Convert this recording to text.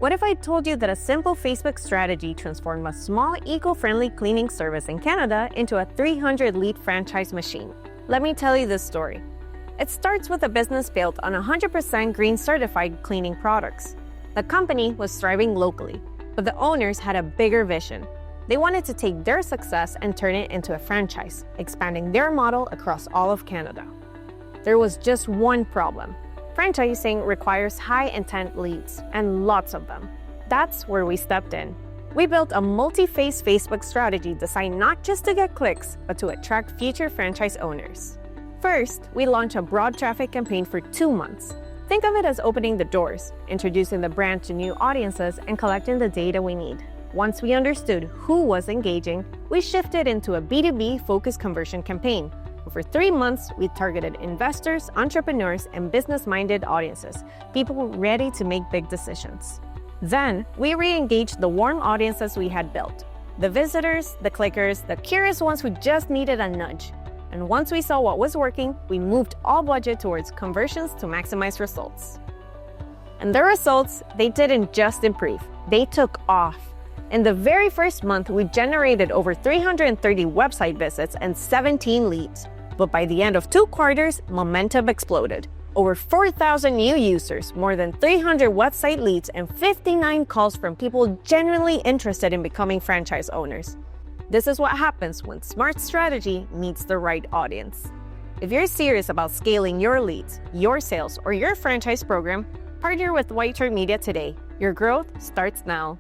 What if I told you that a simple Facebook strategy transformed a small eco-friendly cleaning service in Canada into a 300-lead franchise machine? Let me tell you this story. It starts with a business built on 100% green certified cleaning products. The company was thriving locally, but the owners had a bigger vision. They wanted to take their success and turn it into a franchise, expanding their model across all of Canada. There was just one problem. Franchising requires high-intent leads, and lots of them. That's where we stepped in. We built a multi-phase Facebook strategy designed not just to get clicks, but to attract future franchise owners. First, we launched a broad traffic campaign for 2 months. Think of it as opening the doors, introducing the brand to new audiences, and collecting the data we need. Once we understood who was engaging, we shifted into a B2B focused conversion campaign. For 3 months, we targeted investors, entrepreneurs, and business-minded audiences, people ready to make big decisions. Then, we re-engaged the warm audiences we had built. The visitors, the clickers, the curious ones who just needed a nudge. And once we saw what was working, we moved all budget towards conversions to maximize results. And the results, they didn't just improve, they took off. In the very first month, we generated over 330 website visits and 17 leads. But by the end of 2 quarters, momentum exploded. Over 4,000 new users, more than 300 website leads, and 59 calls from people genuinely interested in becoming franchise owners. This is what happens when smart strategy meets the right audience. If you're serious about scaling your leads, your sales, or your franchise program, partner with White Shirt Media today. Your growth starts now.